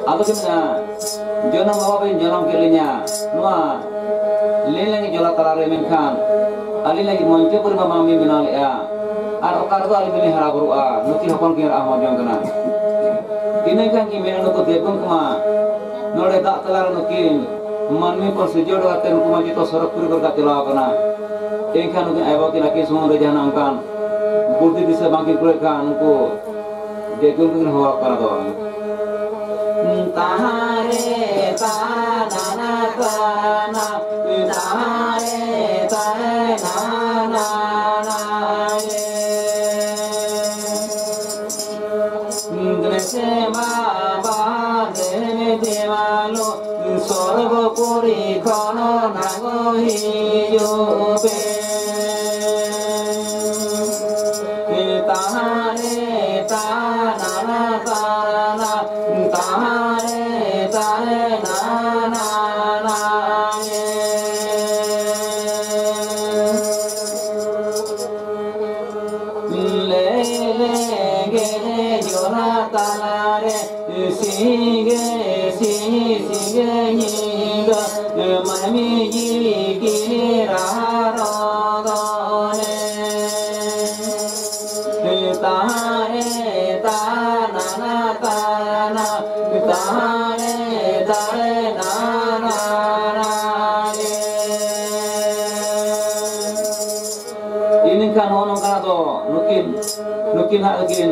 Ado kimna jonam bawa bin jonam kelinya nuah lele lagi jola talare menkan ali lagi monco pur mami minal ya ar okar tu ali bini haraburua nuki hapon kira ahmad jong kana ini kan kimena nuku debun kuma nore dak telar nuki manmi pun sejauh kata nuku maju to sorok puri berkat tilawa kana engkan nuki ayah kina kisung rejan angkan bukti bisa bangkit kulit kan nuku debun kena hawa kana doang Tahare tanana kana tahare tanana ye Indrese baba dene devalo sorgopuri kono nagohi yobe Tahare tanana kana tahare tanana ye lele gele jona talare sige sige hinga mami ji raro gone tahare tanana kana tahare tanana ye ini kan ono kana to nukin hak kin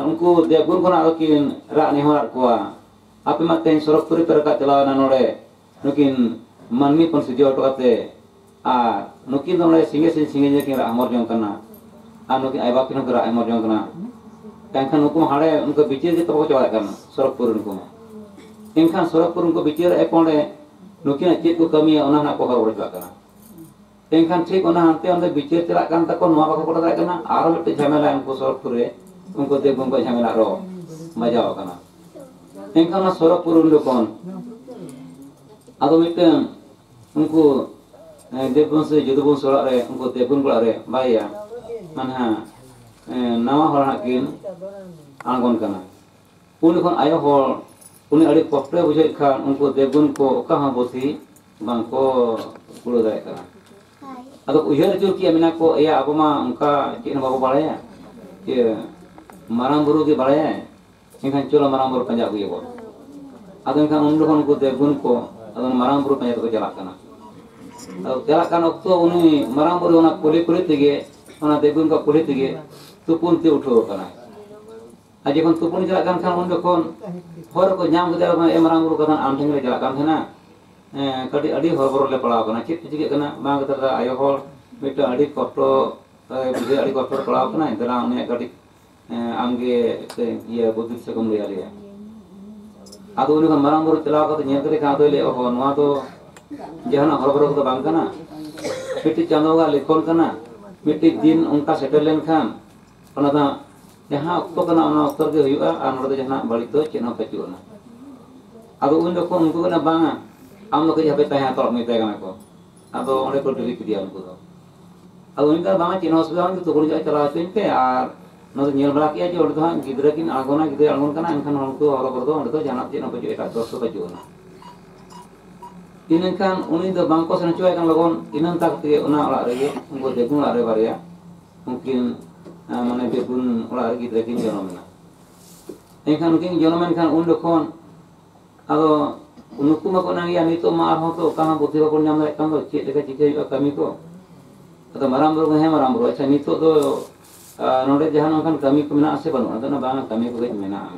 unku debun kana kin rak ni horat kuwa api maten sorok puri perkat telawana nore nukin manmi pon sejauh to ate nukin nore singe singe kin rak amor jong kana nukin ai bakin rak amor jong kana kan hukum hare unko bicara di toko coba kan sorok purun hukum engkan sorok purun ko bicara eponde nukin cek ko kami ona nak ko harus kan engkan cek ona ante onda bicara celak kan takon nuwa ko kota kan aro mete jhamela unko sorok pure unko debun ko jhamela ro majao kana engkan na sorok purun dokon ado mete unko debun se judubun sorak re unko debun ko re baya manha nawa hor hakin anggon kana uni kon ayo hor uni adi kopte bujai kan unko debun ko oka ha bosi bangko pulo dai kana ado ujar jur ki amina ko ya apa ma unka cina bako balaya ye marang buru ki balaya engkan chola marang buru panjak ye bo ado engkan undu kon ko debun ko ado marang buru panjak ko jalak kana ado jalak kan okto uni marang buru ona kuli tige ona debun ko kuli tige tupun te uठो kana aje kon tupun jalakan kan undo kon hor ko nyam gede marang buru kan amtheng le jalakan thana kadi adi hor bor le palaw kana chit chige kana ma gata ayo hor mita adi kosto buje adi kosto palaw kana intera ne kadi amge iya bodit se kom le ari ado uni kan marang buru telaw ka nyel kare ka do le ho noa to jahana hor bor ko bang kana miti chando ga lekon kana miti din unka settle len kan ona ta jaha okto kana ona okto ge huyuga an orde jahna balik to chena kachuna ado undo ko unku kana banga am lo ke jabe tanya tolok mite kana ko ado onde ko dili kidia unku to ado undo banga chena hospital to ko ja chala chinte ar no nyel balaki aja orde ha gidra kin agona gidra algon kana enkan onku oro kordo onde to jana chena ko eta to kachuna inan kan uni do bangko sen cuai kan lagon inan tak te ona ola rege unku degun la re baria mungkin mana debun ola rege drekin jonomena engkan mungkin jonomen kan undo kon ado unuku mako nang ya nito ma arho to kama buti ko nyam lek kan do cek deka cike kami ko atau marambur he marambur acha nito do node jahan kan kami ko mena ase banu atau na bang kami ko mena